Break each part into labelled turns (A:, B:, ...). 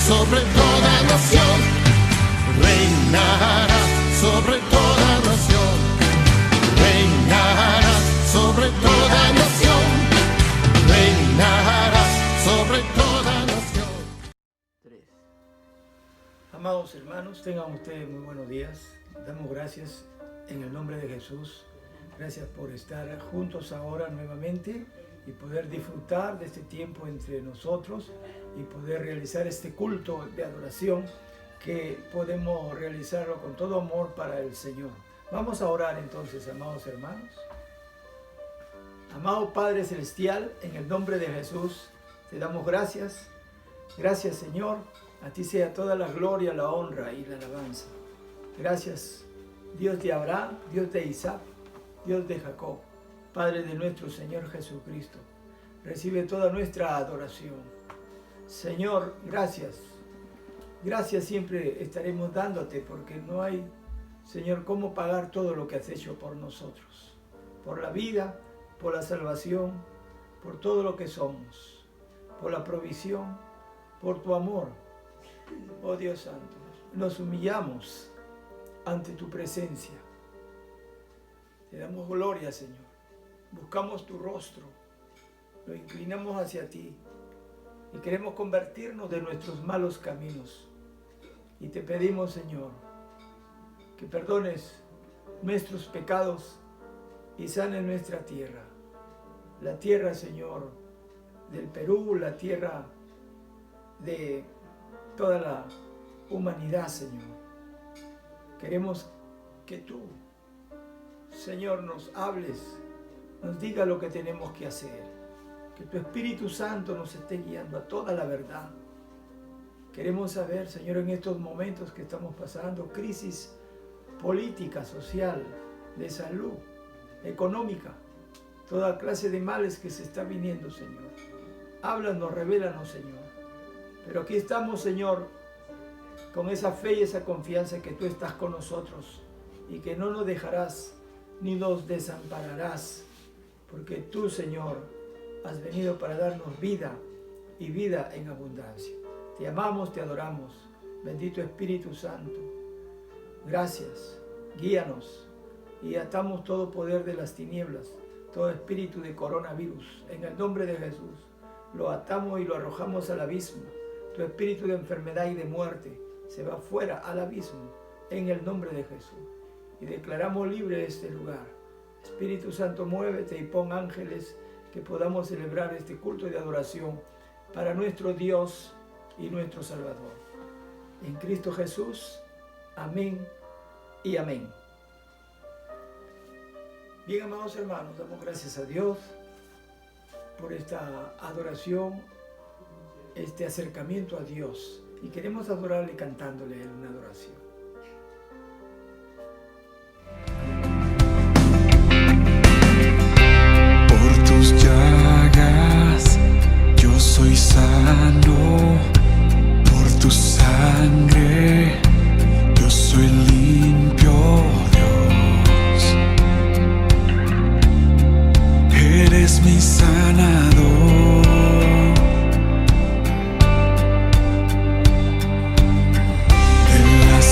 A: sobre toda nación, reinará sobre toda nación, reinará sobre toda nación, reinará sobre toda nación.
B: 3. Amados hermanos, tengan ustedes muy buenos días. Damos gracias en el nombre de Jesús. Gracias por estar juntos ahora nuevamente y poder disfrutar de este tiempo entre nosotros y poder realizar este culto de adoración que podemos realizarlo con todo amor para el Señor. Vamos a orar entonces, amados hermanos. Amado Padre Celestial, en el nombre de Jesús, te damos gracias. Gracias, Señor. A ti sea toda la gloria, la honra y la alabanza. Gracias, Dios de Abraham, Dios de Isaac, Dios de Jacob, Padre de nuestro Señor Jesucristo. Recibe toda nuestra adoración. Señor, gracias. Gracias siempre estaremos dándote porque no hay, Señor, cómo pagar todo lo que has hecho por nosotros. Por la vida, por la salvación, por todo lo que somos, por la provisión, por tu amor. Oh Dios Santo, nos humillamos ante tu presencia. Te damos gloria, Señor. Buscamos tu rostro, nos inclinamos hacia ti y queremos convertirnos de nuestros malos caminos. Y te pedimos, Señor, que perdones nuestros pecados y sanes nuestra tierra. La tierra, Señor, del Perú, la tierra de toda la humanidad, Señor. Queremos que tú, Señor, nos hables, nos diga lo que tenemos que hacer. Que tu Espíritu Santo nos esté guiando a toda la verdad. Queremos saber, Señor, en estos momentos que estamos pasando, crisis política, social, de salud, económica, toda clase de males que se está viniendo, Señor. Háblanos, revélanos, Señor. Pero aquí estamos, Señor, con esa fe y esa confianza que tú estás con nosotros y que no nos dejarás ni nos desampararás, porque tú, Señor, has venido para darnos vida y vida en abundancia. Te amamos, te adoramos. Bendito Espíritu Santo. Gracias. Guíanos y atamos todo poder de las tinieblas, todo espíritu de coronavirus. En el nombre de Jesús lo atamos y lo arrojamos al abismo. Tu espíritu de enfermedad y de muerte se va fuera al abismo en el nombre de Jesús. Y declaramos libre este lugar. Espíritu Santo, muévete y pon ángeles que podamos celebrar este culto de adoración para nuestro Dios y nuestro Salvador. En Cristo Jesús, amén y amén. Bien, amados hermanos, damos gracias a Dios por esta adoración, este acercamiento a Dios. Y queremos adorarle cantándole en una adoración.
C: Por tus llagas yo soy sano, por tu sangre yo soy limpio, Dios. Eres mi sanador. De la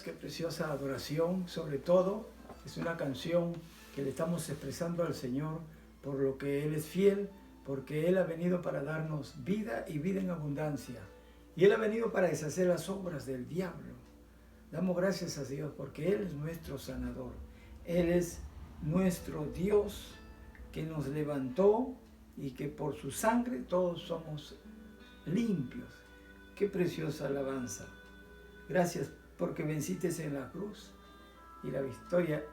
B: qué preciosa adoración. Sobre todo, es una canción que le estamos expresando al Señor por lo que Él es fiel, porque Él ha venido para darnos vida y vida en abundancia. Y Él ha venido para deshacer las obras del diablo. Damos gracias a Dios porque Él es nuestro sanador. Él es nuestro Dios que nos levantó y que por su sangre todos somos limpios. Qué preciosa alabanza. Gracias porque venciste en la cruz y la victoria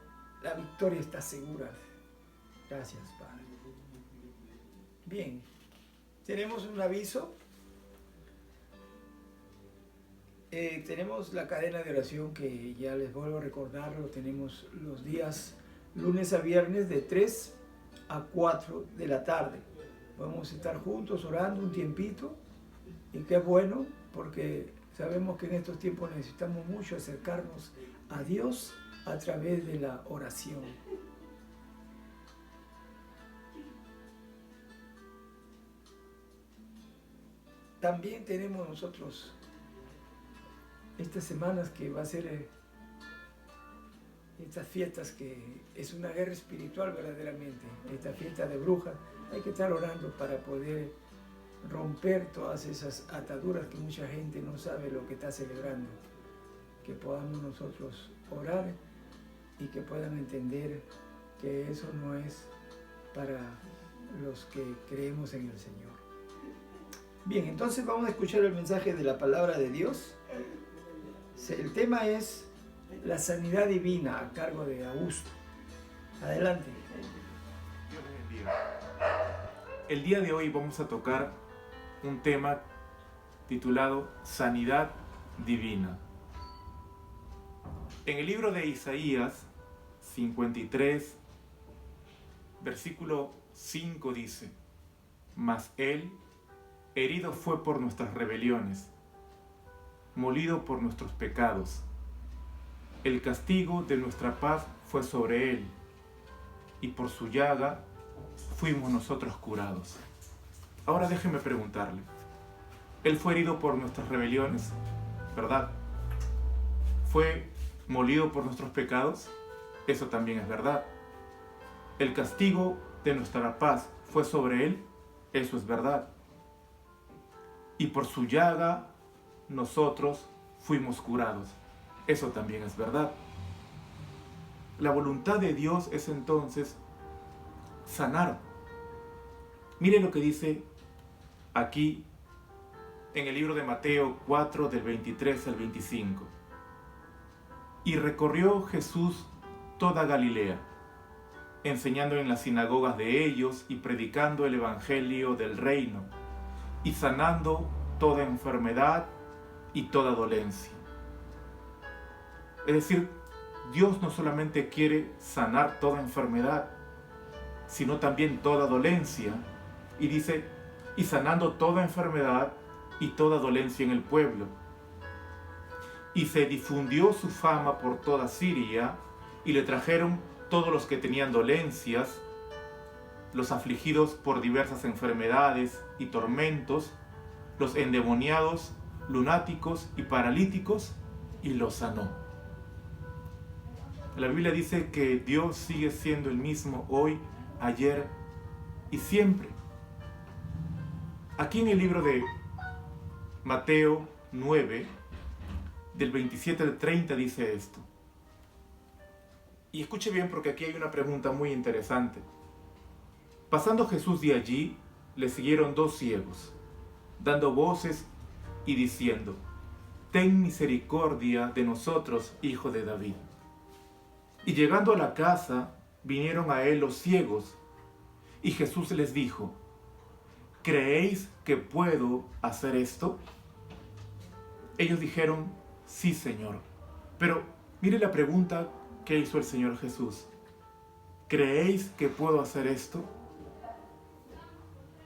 B: está segura. Gracias, Padre. Bien, tenemos un aviso. Tenemos la cadena de oración que ya les vuelvo a recordar, lo tenemos los días lunes a viernes de 3 a 4 de la tarde. Podemos estar juntos orando un tiempito y qué bueno porque sabemos que en estos tiempos necesitamos mucho acercarnos a Dios a través de la oración. También tenemos nosotros estas semanas que va a ser estas fiestas que es una guerra espiritual verdaderamente, esta fiesta de brujas. Hay que estar orando para poder romper todas esas ataduras que mucha gente no sabe lo que está celebrando. Que podamos nosotros orar y que puedan entender que eso no es para los que creemos en el Señor. Bien, entonces vamos a escuchar el mensaje de la palabra de Dios. El tema es la sanidad divina a cargo de Augusto. Adelante.
D: Dios les bendiga. El día de hoy vamos a tocar un tema titulado Sanidad Divina. En el libro de Isaías 53, versículo 5 dice: Mas Él herido fue por nuestras rebeliones, molido por nuestros pecados. El castigo de nuestra paz fue sobre Él, y por su llaga fuimos nosotros curados. Ahora déjeme preguntarle, Él fue herido por nuestras rebeliones, ¿verdad? ¿Fue molido por nuestros pecados? Eso también es verdad. El castigo de nuestra paz fue sobre Él, eso es verdad. Y por su llaga nosotros fuimos curados. Eso también es verdad. La voluntad de Dios es entonces sanar. Mire lo que dice aquí en el libro de Mateo 4, del 23 al 25. Y recorrió Jesús toda Galilea, enseñando en las sinagogas de ellos y predicando el evangelio del reino, y sanando toda enfermedad y toda dolencia. Es decir, Dios no solamente quiere sanar toda enfermedad, sino también toda dolencia. Y dice, y sanando toda enfermedad y toda dolencia en el pueblo. Y se difundió su fama por toda Siria, y le trajeron todos los que tenían dolencias, los afligidos por diversas enfermedades y tormentos, los endemoniados, lunáticos y paralíticos, y los sanó. La Biblia dice que Dios sigue siendo el mismo hoy, ayer y siempre. Aquí en el libro de Mateo 9, del 27 al 30 dice esto. Y escuche bien porque aquí hay una pregunta muy interesante. Pasando Jesús de allí, le siguieron 2 ciegos, dando voces y diciendo: Ten misericordia de nosotros, hijo de David. Y llegando a la casa, vinieron a él los ciegos, y Jesús les dijo: ¿Creéis que puedo hacer esto? Ellos dijeron: Sí, Señor. Pero mire la pregunta que hizo el Señor Jesús: ¿Creéis que puedo hacer esto?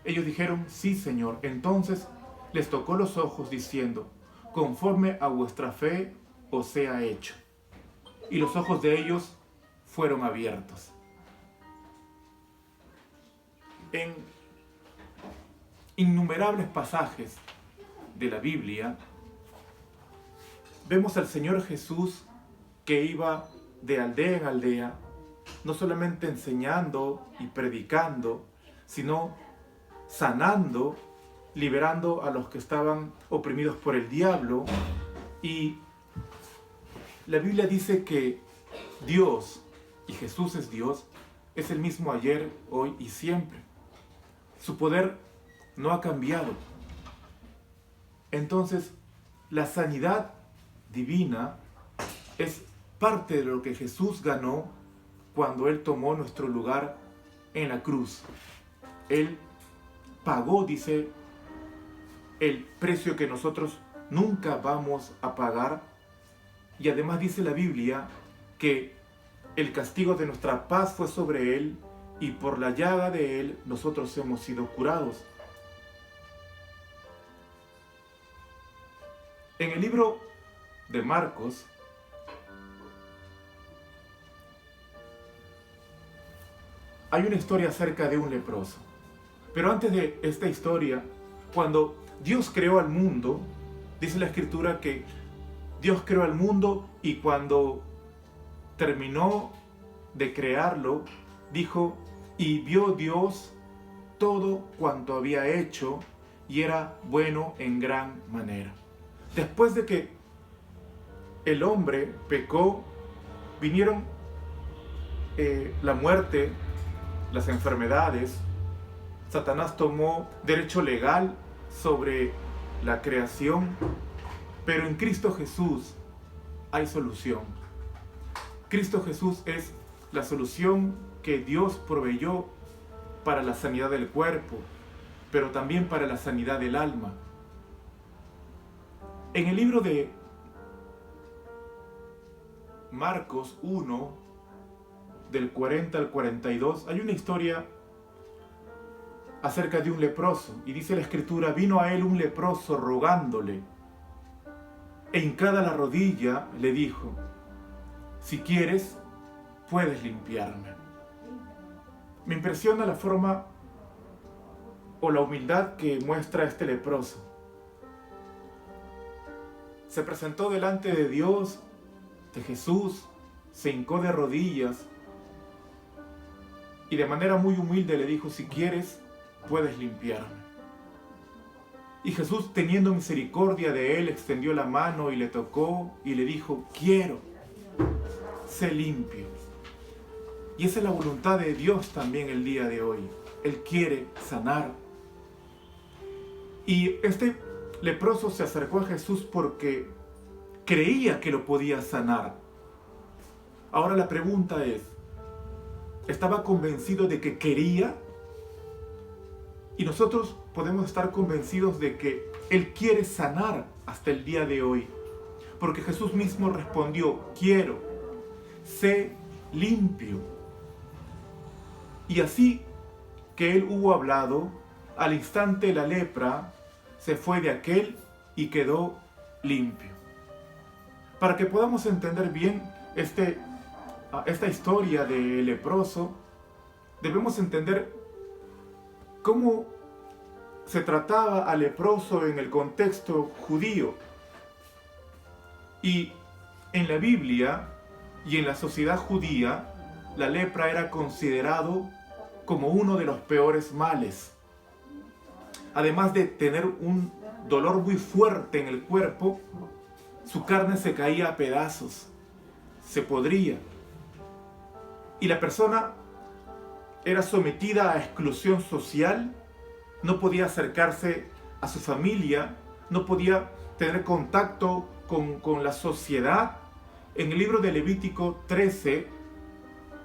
D: Ellos dijeron: Sí, Señor. Entonces les tocó los ojos diciendo: Conforme a vuestra fe os sea hecho. Y los ojos de ellos fueron abiertos. En innumerables pasajes de la Biblia, vemos al Señor Jesús que iba de aldea en aldea, no solamente enseñando y predicando, sino sanando, liberando a los que estaban oprimidos por el diablo. Y la Biblia dice que Dios, y Jesús es Dios, es el mismo ayer, hoy y siempre. Su poder no ha cambiado. Entonces, la sanidad divina es parte de lo que Jesús ganó cuando Él tomó nuestro lugar en la cruz. Él pagó, dice, el precio que nosotros nunca vamos a pagar. Y además dice la Biblia que el castigo de nuestra paz fue sobre Él y por la llaga de Él nosotros hemos sido curados. En el libro de Marcos, hay una historia acerca de un leproso. Pero antes de esta historia, cuando Dios creó al mundo, dice la Escritura que Dios creó al mundo y cuando terminó de crearlo, dijo, y vio Dios todo cuanto había hecho y era bueno en gran manera. Después de que el hombre pecó, vinieron la muerte, las enfermedades. Satanás tomó derecho legal sobre la creación, pero en Cristo Jesús hay solución. Cristo Jesús es la solución que Dios proveyó para la sanidad del cuerpo, pero también para la sanidad del alma. En el libro de Marcos 1, del 40 al 42, hay una historia acerca de un leproso. Y dice la Escritura, vino a él un leproso rogándole, e hincada la rodilla le dijo, si quieres, puedes limpiarme. Me impresiona la forma o la humildad que muestra este leproso. Se presentó delante de Dios, de Jesús, se hincó de rodillas y de manera muy humilde le dijo, si quieres, puedes limpiarme. Y Jesús, teniendo misericordia de él, extendió la mano y le tocó y le dijo, quiero, sé limpio. Y esa es la voluntad de Dios también el día de hoy. Él quiere sanar. Y este leproso se acercó a Jesús porque creía que lo podía sanar. Ahora la pregunta es, ¿estaba convencido de que quería? Y nosotros podemos estar convencidos de que Él quiere sanar hasta el día de hoy. Porque Jesús mismo respondió, quiero, sé limpio. Y así que Él hubo hablado, al instante la lepra se fue de aquel y quedó limpio. Para que podamos entender bien esta historia del leproso, debemos entender cómo se trataba al leproso en el contexto judío. Y en la Biblia y en la sociedad judía, la lepra era considerado como uno de los peores males. Además de tener un dolor muy fuerte en el cuerpo, su carne se caía a pedazos, se podría. Y la persona era sometida a exclusión social, no podía acercarse a su familia, no podía tener contacto con la sociedad. En el libro de Levítico 13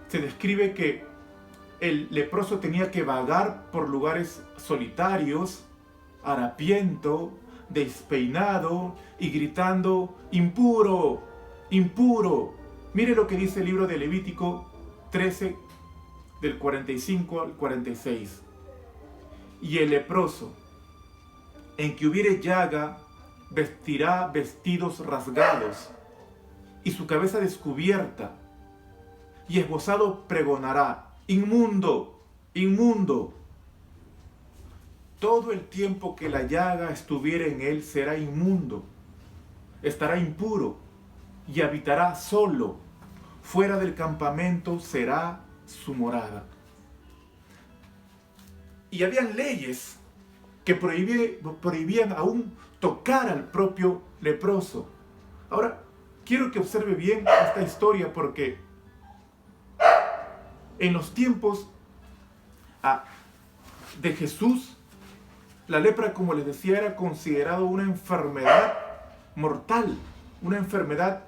D: se describe que el leproso tenía que vagar por lugares solitarios, harapiento, despeinado y gritando, impuro, impuro. Mire lo que dice el libro de Levítico 13, del 45 al 46. Y el leproso, en que hubiere llaga, vestirá vestidos rasgados, y su cabeza descubierta, y esbozado pregonará, inmundo, inmundo. Todo el tiempo que la llaga estuviere en él será inmundo, estará impuro, y habitará solo. Fuera del campamento será su morada. Y habían leyes que prohibían aún tocar al propio leproso. Ahora, quiero que observe bien esta historia porque en los tiempos de Jesús, la lepra, como les decía, era considerado una enfermedad mortal, una enfermedad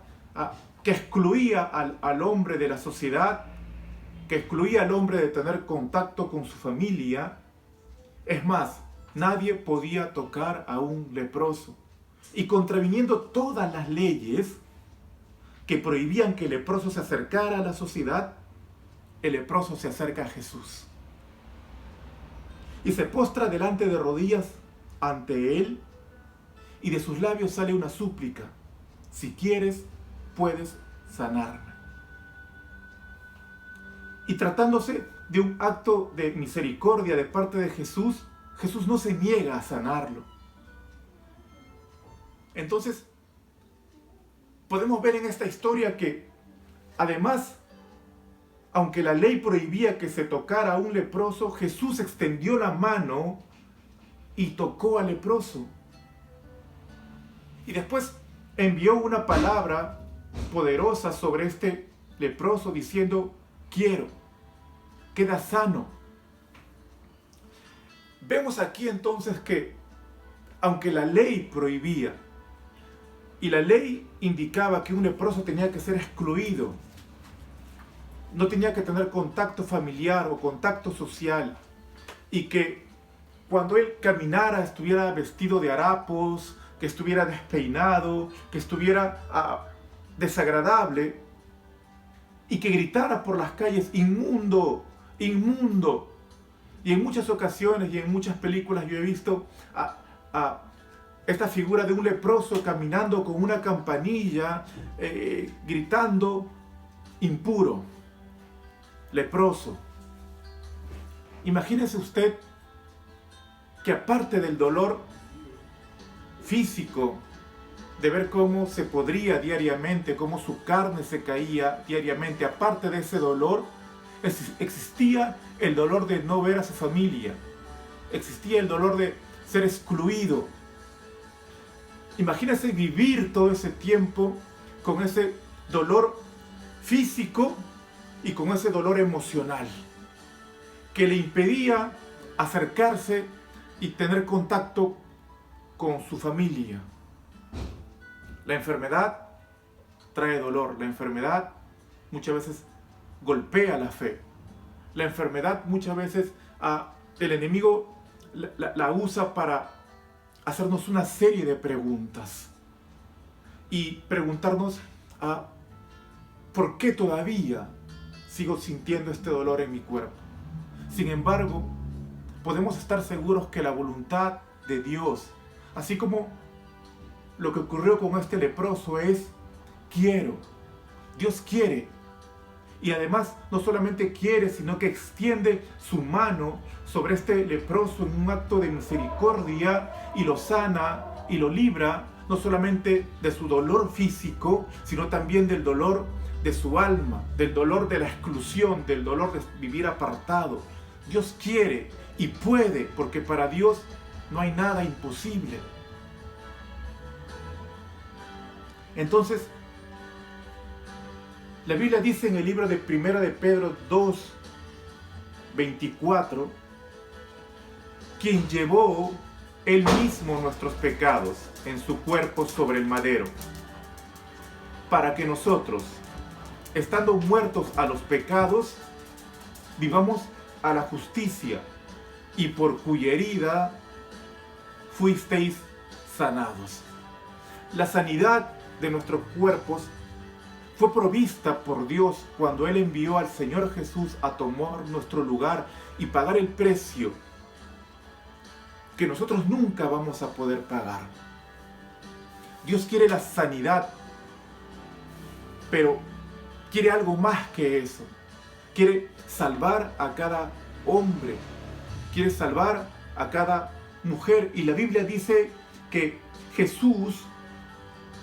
D: que excluía al hombre de la sociedad, que excluía al hombre de tener contacto con su familia. Es más, nadie podía tocar a un leproso. Y contraviniendo todas las leyes que prohibían que el leproso se acercara a la sociedad, el leproso se acerca a Jesús y se postra delante de rodillas ante él, y de sus labios sale una súplica: si quieres, puedes sanarme. Y tratándose de un acto de misericordia de parte de Jesús, Jesús no se niega a sanarlo. Entonces, podemos ver en esta historia que, además, aunque la ley prohibía que se tocara a un leproso, Jesús extendió la mano y tocó al leproso. Y después envió una palabra poderosa sobre este leproso diciendo: quiero, queda sano. Vemos aquí entonces que, aunque la ley prohibía y la ley indicaba que un leproso tenía que ser excluido, no tenía que tener contacto familiar o contacto social, y que cuando él caminara estuviera vestido de harapos, que estuviera despeinado, que estuviera desagradable, y que gritara por las calles: inmundo, inmundo. Y en muchas ocasiones y en muchas películas yo he visto esta figura de un leproso caminando con una campanilla, gritando: impuro, leproso. Imagínese usted que, aparte del dolor físico de ver cómo se podría diariamente, cómo su carne se caía diariamente, aparte de ese dolor, existía el dolor de no ver a su familia, existía el dolor de ser excluido. Imagínese vivir todo ese tiempo con ese dolor físico y con ese dolor emocional que le impedía acercarse y tener contacto con su familia. La enfermedad trae dolor, la enfermedad muchas veces golpea la fe. La enfermedad muchas veces el enemigo la usa para hacernos una serie de preguntas y preguntarnos ¿por qué todavía sigo sintiendo este dolor en mi cuerpo? Sin embargo, podemos estar seguros que la voluntad de Dios, así como lo que ocurrió con este leproso, es quiero. Dios quiere. Y además no solamente quiere, sino que extiende su mano sobre este leproso en un acto de misericordia y lo sana y lo libra, no solamente de su dolor físico, sino también del dolor de su alma, del dolor de la exclusión, del dolor de vivir apartado. Dios quiere y puede, porque para Dios no hay nada imposible. Entonces, la Biblia dice en el libro de 1 de Pedro 2, 24, quien llevó él mismo nuestros pecados en su cuerpo sobre el madero, para que nosotros, estando muertos a los pecados, vivamos a la justicia, y por cuya herida fuisteis sanados. La sanidad de nuestros cuerpos fue provista por Dios cuando Él envió al Señor Jesús a tomar nuestro lugar y pagar el precio que nosotros nunca vamos a poder pagar. Dios quiere la sanidad, pero quiere algo más que eso. Quiere salvar a cada hombre, quiere salvar a cada mujer. Y la Biblia dice que Jesús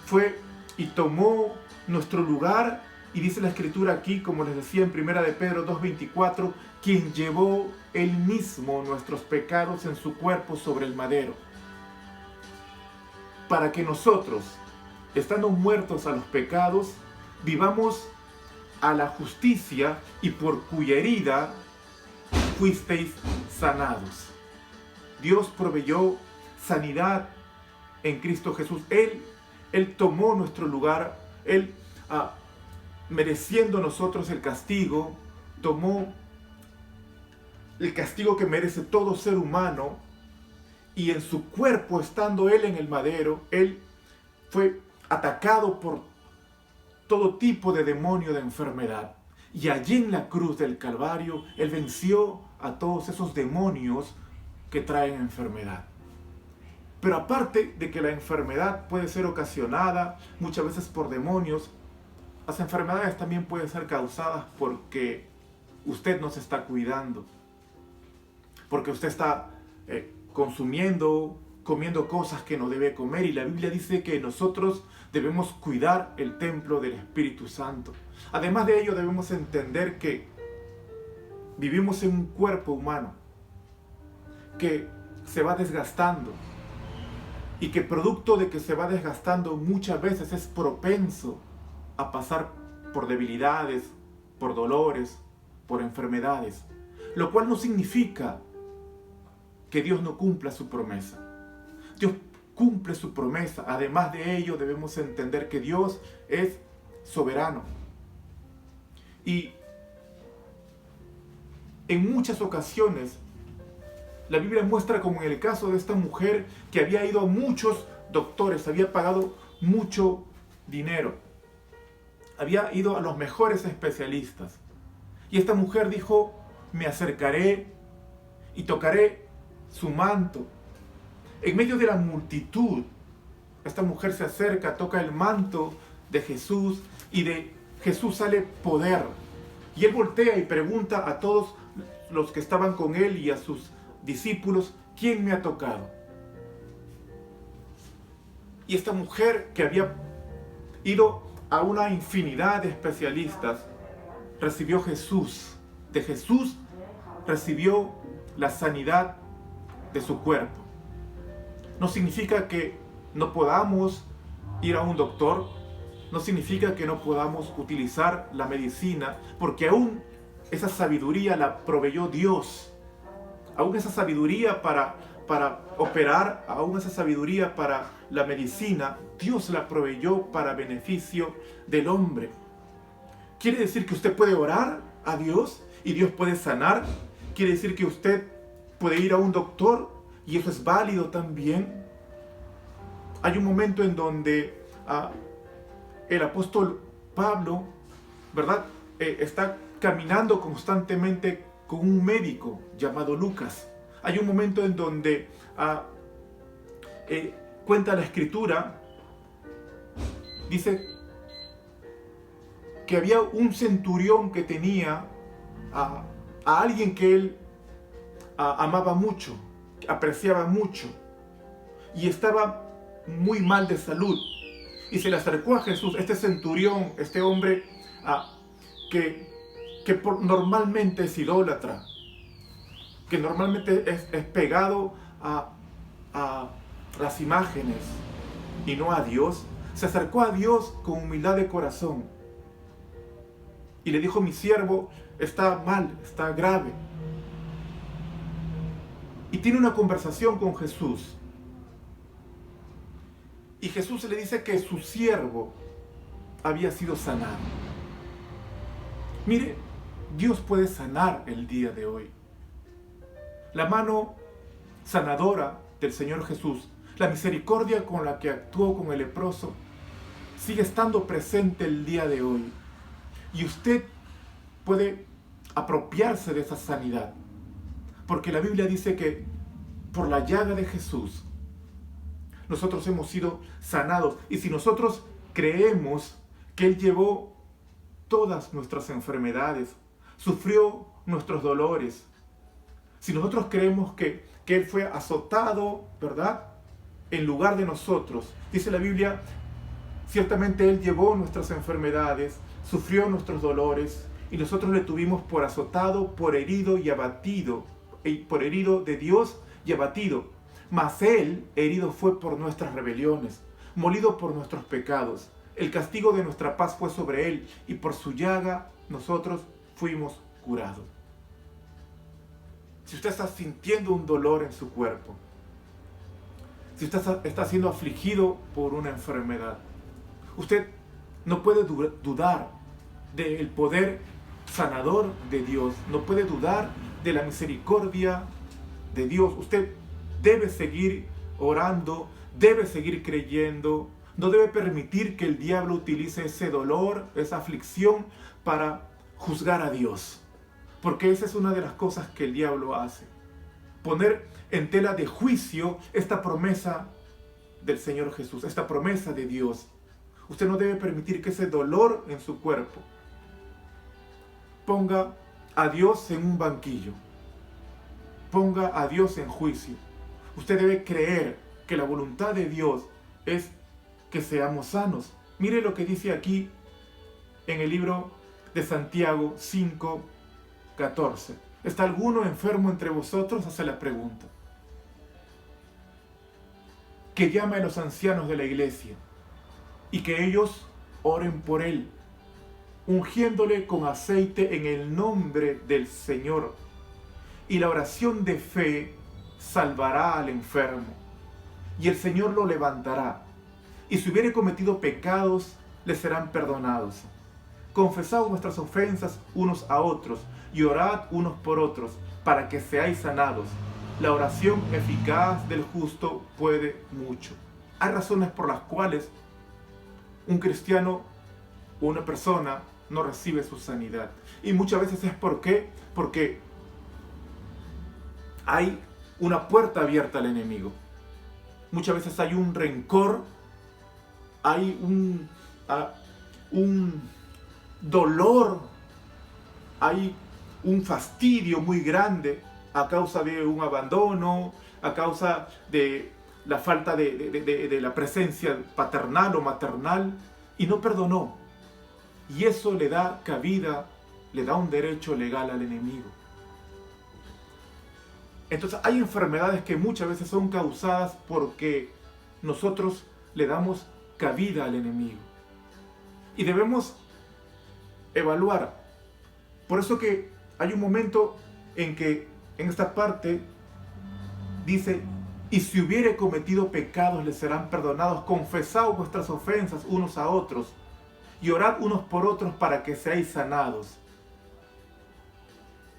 D: fue y tomó nuestro lugar, y dice la Escritura aquí, como les decía en 1 de Pedro 2:24, quien llevó él mismo nuestros pecados en su cuerpo sobre el madero, para que nosotros, estando muertos a los pecados, vivamos a la justicia, y por cuya herida fuisteis sanados. Dios proveyó sanidad en Cristo Jesús. Él tomó nuestro lugar. Él, mereciendo nosotros el castigo, tomó el castigo que merece todo ser humano, y en su cuerpo, estando Él en el madero, Él fue atacado por todo tipo de demonio, de enfermedad. Y allí en la cruz del Calvario, Él venció a todos esos demonios que traen enfermedad. Pero aparte de que la enfermedad puede ser ocasionada muchas veces por demonios, las enfermedades también pueden ser causadas porque usted no se está cuidando, porque usted está comiendo cosas que no debe comer, y la Biblia dice que nosotros debemos cuidar el templo del Espíritu Santo. Además de ello, debemos entender que vivimos en un cuerpo humano que se va desgastando, y que producto de que se va desgastando muchas veces es propenso a pasar por debilidades, por dolores, por enfermedades, lo cual no significa que Dios no cumpla su promesa. Dios cumple su promesa. Además de ello, debemos entender que Dios es soberano. Y en muchas ocasiones, la Biblia muestra, como en el caso de esta mujer que había ido a muchos doctores, había pagado mucho dinero, había ido a los mejores especialistas. Y esta mujer dijo: me acercaré y tocaré su manto. En medio de la multitud, esta mujer se acerca, toca el manto de Jesús, y de Jesús sale poder. Y él voltea y pregunta a todos los que estaban con él y a sus discípulos: ¿quién me ha tocado? Y esta mujer, que había ido a una infinidad de especialistas, recibió Jesús. De Jesús recibió la sanidad de su cuerpo. No significa que no podamos ir a un doctor, no significa que no podamos utilizar la medicina, porque aún esa sabiduría la proveyó Dios. Aún esa sabiduría para operar, aún esa sabiduría para la medicina, Dios la proveyó para beneficio del hombre. ¿Quiere decir que usted puede orar a Dios y Dios puede sanar? ¿Quiere decir que usted puede ir a un doctor y eso es válido también? Hay un momento en donde el apóstol Pablo, ¿verdad?, está caminando constantemente con un médico llamado Lucas. Hay un momento en donde cuenta la Escritura, dice que había un centurión que tenía a alguien que él amaba mucho, apreciaba mucho, y estaba muy mal de salud, y se le acercó a Jesús, este centurión, este hombre que normalmente es idólatra, que normalmente es pegado a las imágenes y no a Dios. Se acercó a Dios con humildad de corazón y le dijo: mi siervo está mal, está grave. Y tiene una conversación con Jesús. Y Jesús le dice que su siervo había sido sanado. Mire, Dios puede sanar el día de hoy. La mano sanadora del Señor Jesús, la misericordia con la que actuó con el leproso, sigue estando presente el día de hoy. Y usted puede apropiarse de esa sanidad, porque la Biblia dice que por la llaga de Jesús nosotros hemos sido sanados. Y si nosotros creemos que Él llevó todas nuestras enfermedades, sufrió nuestros dolores, si nosotros creemos que Él fue azotado, ¿verdad?, en lugar de nosotros, dice la Biblia Ciertamente Él llevó nuestras enfermedades, sufrió nuestros dolores, y nosotros le tuvimos por azotado, por herido y abatido, por herido de Dios y abatido. Mas Él herido fue por nuestras rebeliones, molido por nuestros pecados. El castigo de nuestra paz fue sobre Él, y por su llaga nosotros fuimos curados. Si usted está sintiendo un dolor en su cuerpo, si usted está siendo afligido por una enfermedad, usted no puede dudar del poder sanador de Dios, no puede dudar de la misericordia de Dios. Usted debe seguir orando, debe seguir creyendo, no debe permitir que el diablo utilice ese dolor, esa aflicción para juzgar a Dios. Porque esa es una de las cosas que el diablo hace. Poner en tela de juicio esta promesa del Señor Jesús, esta promesa de Dios. Usted no debe permitir que ese dolor en su cuerpo ponga a Dios en un banquillo, ponga a Dios en juicio. Usted debe creer que la voluntad de Dios es que seamos sanos. Mire lo que dice aquí en el libro de Santiago 5:14. ¿Está alguno enfermo entre vosotros? Hace la pregunta. Que llame a los ancianos de la iglesia y que ellos oren por él, ungiéndole con aceite en el nombre del Señor. Y la oración de fe salvará al enfermo, y el Señor lo levantará. Y si hubiere cometido pecados, le serán perdonados. Confesad vuestras ofensas unos a otros, y orad unos por otros, para que seáis sanados. La oración eficaz del justo puede mucho. Hay razones por las cuales un cristiano o una persona no recibe su sanidad. Y muchas veces es porque hay una puerta abierta al enemigo. Muchas veces hay un rencor, hay un dolor, hay un fastidio muy grande a causa de un abandono, a causa de la falta de la presencia paternal o maternal, y no perdonó. Y eso le da cabida, le da un derecho legal al enemigo. Entonces hay enfermedades que muchas veces son causadas porque nosotros le damos cabida al enemigo. Y debemos evaluar. Por eso que hay un momento en que en esta parte dice: y si hubiere cometido pecados le serán perdonados. Confesad vuestras ofensas unos a otros y orad unos por otros para que seáis sanados.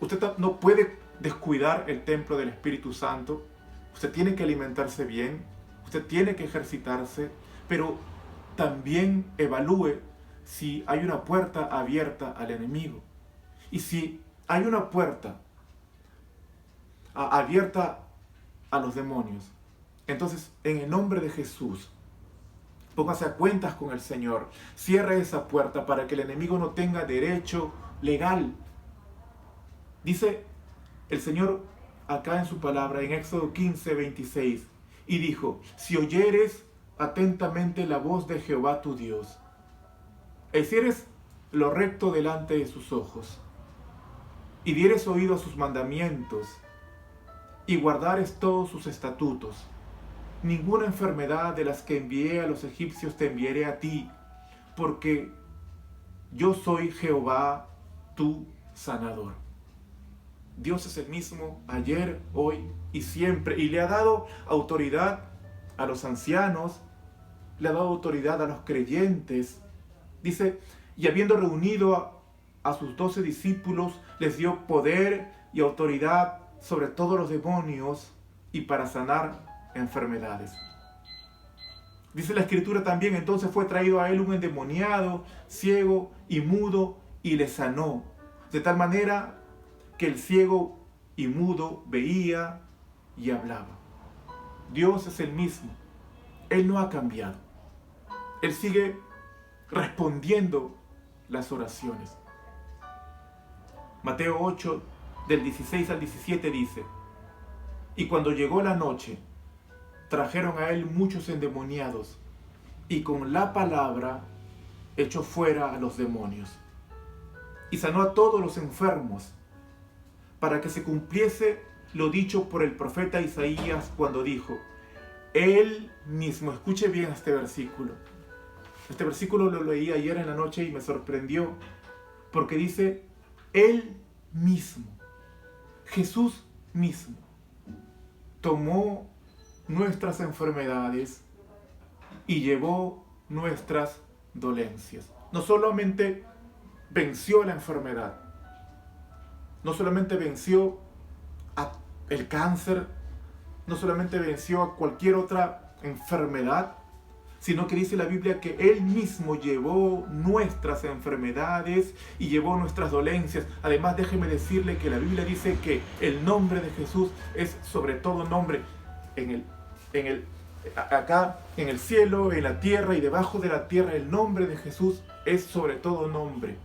D: Usted no puede descuidar el templo del Espíritu Santo. Usted tiene que alimentarse bien, usted tiene que ejercitarse, pero también evalúe si hay una puerta abierta al enemigo. Y si hay una puerta abierta a los demonios, entonces en el nombre de Jesús, póngase a cuentas con el Señor, cierre esa puerta para que el enemigo no tenga derecho legal. Dice el Señor acá en su palabra, en Éxodo 15:26, y dijo: si oyeres atentamente la voz de Jehová tu Dios, e hicieres lo recto delante de sus ojos, y dieres oído a sus mandamientos, y guardares todos sus estatutos, ninguna enfermedad de las que envié a los egipcios te enviaré a ti, porque yo soy Jehová tu sanador. Dios es el mismo ayer, hoy y siempre, y le ha dado autoridad a los ancianos, le ha dado autoridad a los creyentes. Dice: y habiendo reunido a sus 12 discípulos, les dio poder y autoridad sobre todos los demonios y para sanar enfermedades. Dice la Escritura también: entonces fue traído a él un endemoniado, ciego y mudo, y le sanó, de tal manera que el ciego y mudo veía y hablaba. Dios es el mismo. Él no ha cambiado. Él sigue respondiendo las oraciones. Mateo 8, del 16 al 17 dice: y cuando llegó la noche, trajeron a él muchos endemoniados, y con la palabra echó fuera a los demonios. Y sanó a todos los enfermos, para que se cumpliese lo dicho por el profeta Isaías cuando dijo, Él mismo, escuche bien este versículo. Este versículo lo leí ayer en la noche y me sorprendió, porque dice, Él mismo, Jesús mismo, tomó nuestras enfermedades y llevó nuestras dolencias. No solamente venció la enfermedad, no solamente venció el cáncer, no solamente venció a cualquier otra enfermedad, sino que dice la Biblia que Él mismo llevó nuestras enfermedades y llevó nuestras dolencias. Además, déjeme decirle que la Biblia dice que el nombre de Jesús es sobre todo nombre acá en el cielo, en la tierra y debajo de la tierra. El nombre de Jesús es sobre todo nombre.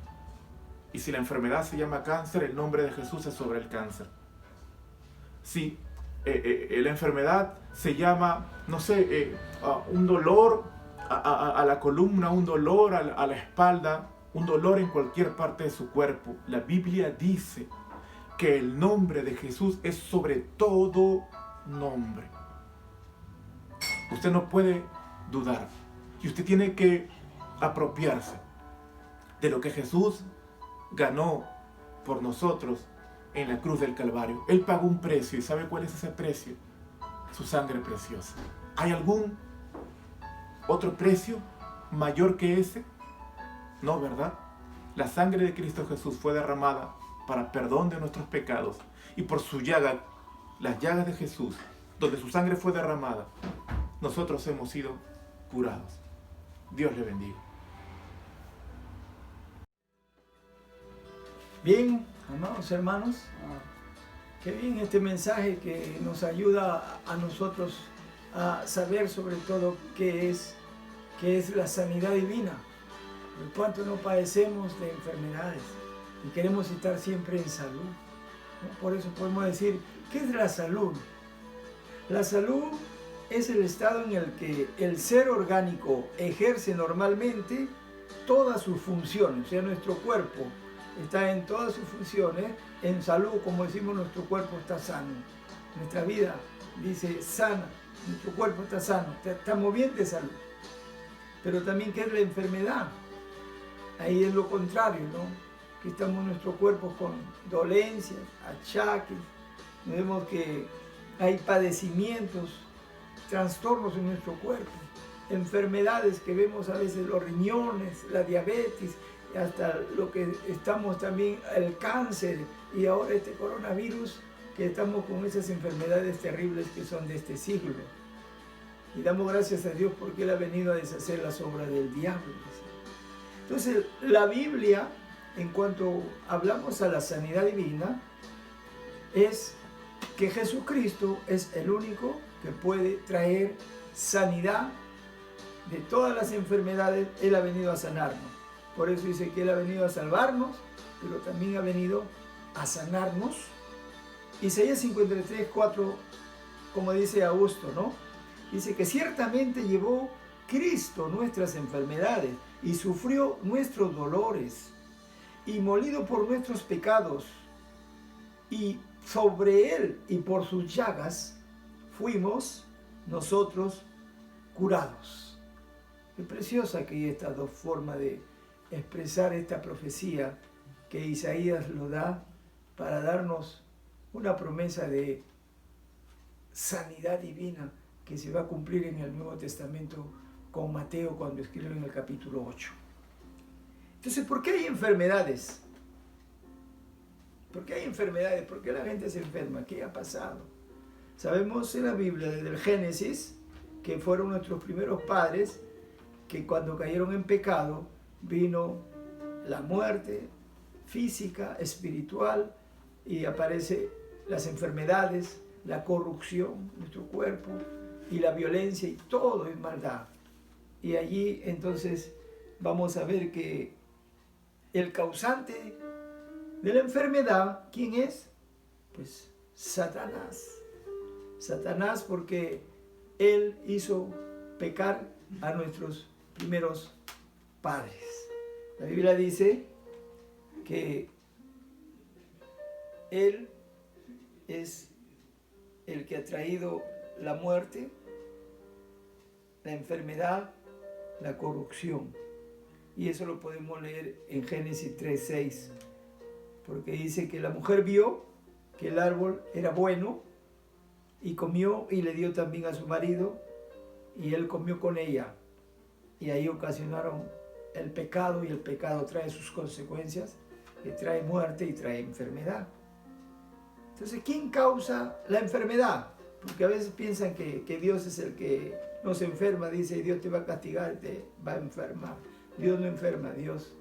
D: Y si la enfermedad se llama cáncer, el nombre de Jesús es sobre el cáncer. Si la enfermedad se llama, no sé, un dolor a la columna, un dolor a la espalda, un dolor en cualquier parte de su cuerpo, la Biblia dice que el nombre de Jesús es sobre todo nombre. Usted no puede dudar y usted tiene que apropiarse de lo que Jesús ganó por nosotros en la cruz del Calvario. Él pagó un precio, ¿y sabe cuál es ese precio? Su sangre preciosa. ¿Hay algún otro precio mayor que ese? No, ¿verdad? La sangre de Cristo Jesús fue derramada para perdón de nuestros pecados, y por su llaga, las llagas de Jesús, donde su sangre fue derramada, nosotros hemos sido curados. Dios le bendiga.
B: Bien, amados hermanos, qué bien este mensaje que nos ayuda a nosotros a saber sobre todo qué es la sanidad divina. Por cuanto no padecemos de enfermedades y queremos estar siempre en salud, ¿no? Por eso podemos decir, ¿qué es la salud? La salud es el estado en el que el ser orgánico ejerce normalmente todas sus funciones, o sea, nuestro cuerpo está en todas sus funciones, en salud, como decimos, nuestro cuerpo está sano. Nuestra vida dice sana, nuestro cuerpo está sano, estamos bien de salud. Pero también, ¿qué es la enfermedad? Ahí es lo contrario, ¿no? Que estamos nuestro cuerpo con dolencias, achaques, vemos que hay padecimientos, trastornos en nuestro cuerpo, enfermedades que vemos a veces, los riñones, la diabetes, hasta lo que estamos también, el cáncer, y ahora este coronavirus, que estamos con esas enfermedades terribles que son de este siglo. Y damos gracias a Dios porque Él ha venido a deshacer las obras del diablo. Entonces, la Biblia, en cuanto hablamos a la sanidad divina, es que Jesucristo es el único que puede traer sanidad de todas las enfermedades. Él ha venido a sanarnos. Por eso dice que Él ha venido a salvarnos, pero también ha venido a sanarnos. Isaías 53, 4, como dice Augusto, ¿no? Dice que ciertamente llevó Cristo nuestras enfermedades y sufrió nuestros dolores, y molido por nuestros pecados, y sobre Él y por sus llagas fuimos nosotros curados. Qué preciosa que hay estas dos formas de expresar esta profecía que Isaías lo da para darnos una promesa de sanidad divina que se va a cumplir en el Nuevo Testamento con Mateo cuando escribe en el capítulo 8. Entonces, ¿por qué hay enfermedades? ¿Por qué hay enfermedades? ¿Por qué la gente se enferma? ¿Qué ha pasado? Sabemos en la Biblia, desde el Génesis, que fueron nuestros primeros padres, que cuando cayeron en pecado, vino la muerte física, espiritual, y aparecen las enfermedades, la corrupción de nuestro cuerpo, y la violencia, y todo es maldad. Y allí entonces vamos a ver que el causante de la enfermedad, ¿quién es? Pues Satanás. Satanás, porque él hizo pecar a nuestros primeros padres. La Biblia dice que Él es el que ha traído la muerte, la enfermedad, la corrupción. Y eso lo podemos leer en Génesis 3:6, porque dice que la mujer vio que el árbol era bueno y comió y le dio también a su marido y él comió con ella. Y ahí ocasionaron el pecado, y el pecado trae sus consecuencias, que trae muerte y trae enfermedad. Entonces, ¿quién causa la enfermedad? Porque a veces piensan que Dios es el que nos enferma, dice, Dios te va a castigar, te va a enfermar. Dios no enferma, Dios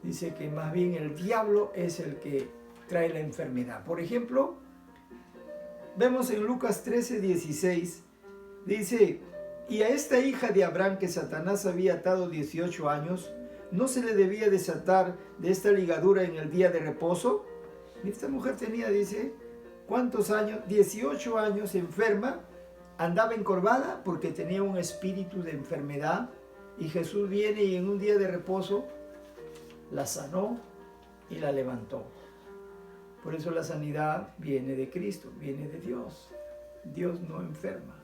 B: dice que más bien el diablo es el que trae la enfermedad. Por ejemplo, vemos en Lucas 13:16, dice, y a esta hija de Abraham que Satanás había atado 18 años, ¿no se le debía desatar de esta ligadura en el día de reposo? Esta mujer tenía, dice, ¿cuántos años? 18 años, enferma, andaba encorvada porque tenía un espíritu de enfermedad, y Jesús viene y en un día de reposo la sanó y la levantó. Por eso la sanidad viene de Cristo, viene de Dios. Dios no enferma.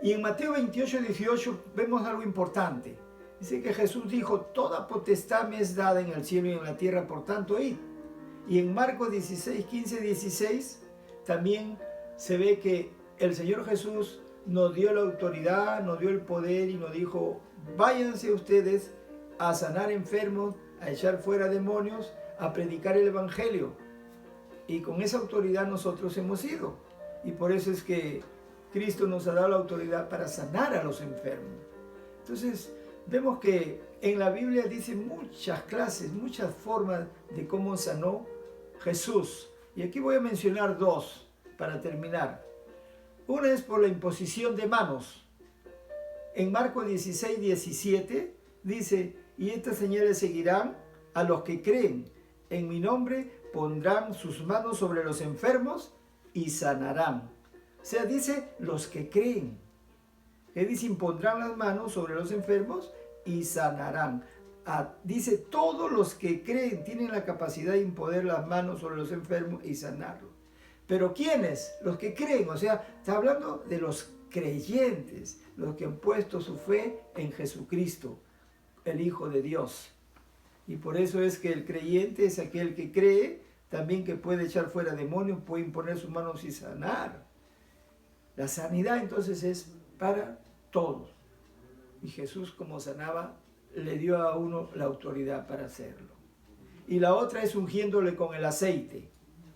B: Y en Mateo 28:18 vemos algo importante. Dice que Jesús dijo, toda potestad me es dada en el cielo y en la tierra, por tanto id. Y en Marcos 16 también se ve que el Señor Jesús nos dio la autoridad, nos dio el poder y nos dijo, váyanse ustedes a sanar enfermos, a echar fuera demonios, a predicar el Evangelio. Y con esa autoridad nosotros hemos ido. Y por eso es que Cristo nos ha dado la autoridad para sanar a los enfermos. Entonces, vemos que en la Biblia dice muchas clases, muchas formas de cómo sanó Jesús. Y aquí voy a mencionar dos para terminar. Una es por la imposición de manos. En Marcos 16:17 dice, y estas señales seguirán a los que creen. En mi nombre pondrán sus manos sobre los enfermos y sanarán. O sea, dice los que creen. Él dice, impondrán las manos sobre los enfermos y sanarán. Dice, todos los que creen tienen la capacidad de imponer las manos sobre los enfermos y sanarlos. Pero ¿quiénes? Los que creen. O sea, está hablando de los creyentes, los que han puesto su fe en Jesucristo, el Hijo de Dios. Y por eso es que el creyente es aquel que cree, también que puede echar fuera demonios, puede imponer sus manos y sanar. La sanidad entonces es para todos. Y Jesús, como sanaba, le dio a uno la autoridad para hacerlo. Y la otra es ungiéndole con el aceite.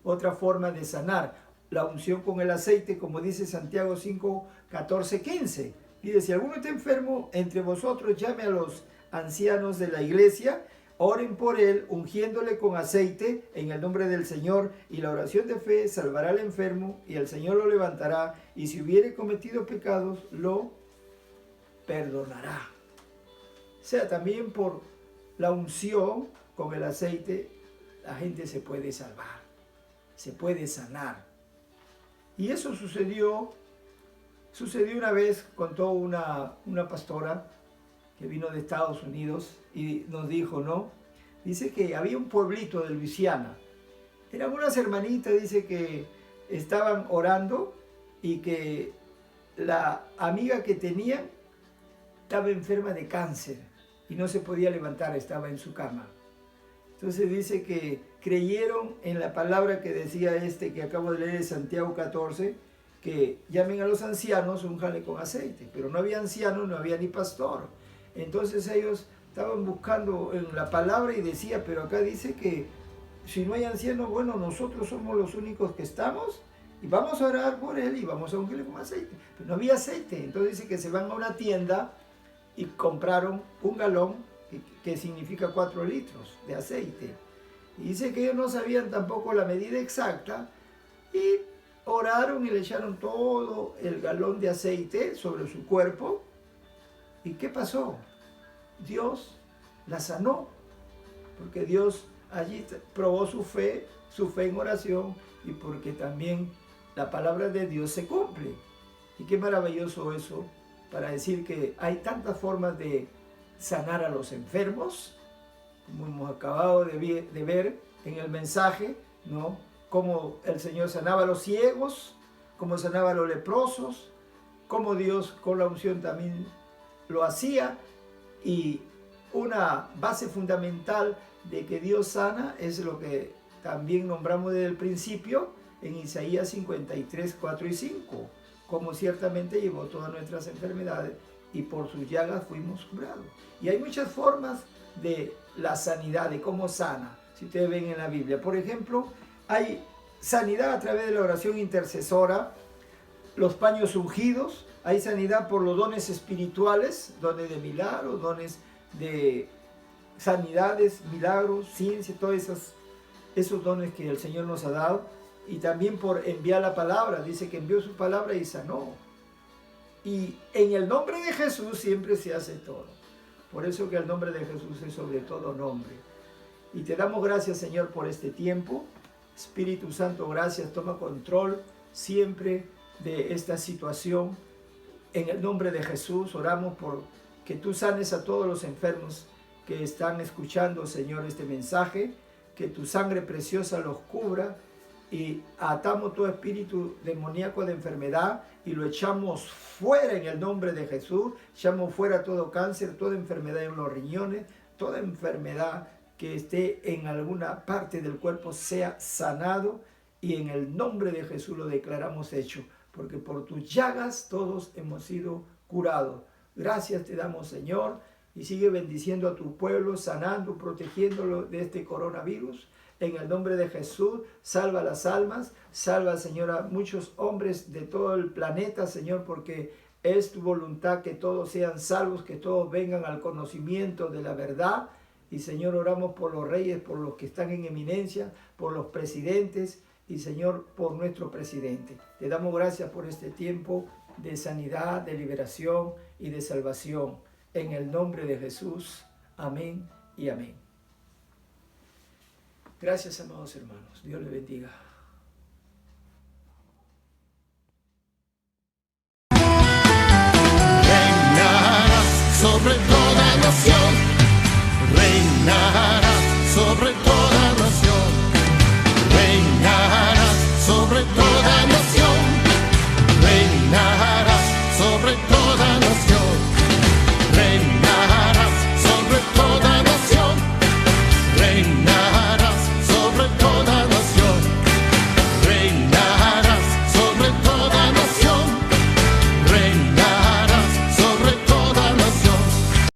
B: Otra forma de sanar, la unción con el aceite, como dice Santiago 5:14-15. Dice, si alguno está enfermo entre vosotros, llame a los ancianos de la iglesia, oren por él, ungiéndole con aceite en el nombre del Señor, y la oración de fe salvará al enfermo, y el Señor lo levantará, y si hubiere cometido pecados, lo perdonará. O sea, también por la unción con el aceite, la gente se puede salvar, se puede sanar. Y eso sucedió una vez, contó una pastora que vino de Estados Unidos y nos dijo, ¿no? Dice que había un pueblito de Luisiana. Eran unas hermanitas, dice que estaban orando y que la amiga que tenían estaba enferma de cáncer y no se podía levantar, estaba en su cama. Entonces dice que creyeron en la palabra que decía que acabo de leer de Santiago 14, que llamen a los ancianos, únjale con aceite. Pero no había ancianos, no había ni pastor. Entonces ellos estaban buscando en la palabra y decía, pero acá dice que si no hay ancianos, bueno, nosotros somos los únicos que estamos y vamos a orar por él y vamos a ungirle con aceite. Pero no había aceite. Entonces dice que se van a una tienda y compraron un galón, que significa 4 litros de aceite. Y dice que ellos no sabían tampoco la medida exacta y oraron y le echaron todo el galón de aceite sobre su cuerpo. ¿Y qué pasó? Dios la sanó, porque Dios allí probó su fe en oración, y porque también la palabra de Dios se cumple. Y qué maravilloso eso para decir que hay tantas formas de sanar a los enfermos, como hemos acabado de ver en el mensaje, ¿no? Cómo el Señor sanaba a los ciegos, cómo sanaba a los leprosos, cómo Dios con la unción también lo hacía. Y una base fundamental de que Dios sana es lo que también nombramos desde el principio en Isaías 53, 4 y 5, como ciertamente llevó todas nuestras enfermedades y por sus llagas fuimos curados. Y hay muchas formas de la sanidad, de cómo sana, si ustedes ven en la Biblia. Por ejemplo, hay sanidad a través de la oración intercesora, los paños ungidos, hay sanidad por los dones espirituales, dones de milagros, dones de sanidades, milagros, ciencia, todos esos dones que el Señor nos ha dado. Y también por enviar la palabra, dice que envió su palabra y sanó. Y en el nombre de Jesús siempre se hace todo. Por eso que el nombre de Jesús es sobre todo nombre. Y te damos gracias, Señor, por este tiempo. Espíritu Santo, gracias, toma control siempre de esta situación. En el nombre de Jesús oramos por que tú sanes a todos los enfermos que están escuchando, Señor, este mensaje, que tu sangre preciosa los cubra, y atamos todo espíritu demoníaco de enfermedad y lo echamos fuera en el nombre de Jesús. Echamos fuera todo cáncer, toda enfermedad en los riñones, toda enfermedad que esté en alguna parte del cuerpo sea sanado, y en el nombre de Jesús lo declaramos hecho, porque por tus llagas todos hemos sido curados. Gracias te damos, Señor, y sigue bendiciendo a tu pueblo, sanando, protegiéndolo de este coronavirus. En el nombre de Jesús, salva las almas, salva, Señor, a muchos hombres de todo el planeta, Señor, porque es tu voluntad que todos sean salvos, que todos vengan al conocimiento de la verdad. Y, Señor, oramos por los reyes, por los que están en eminencia, por los presidentes y, Señor, por nuestro presidente. Te damos gracias por este tiempo de sanidad, de liberación y de salvación. En el nombre de Jesús. Amén y amén. Gracias, amados hermanos. Dios les bendiga.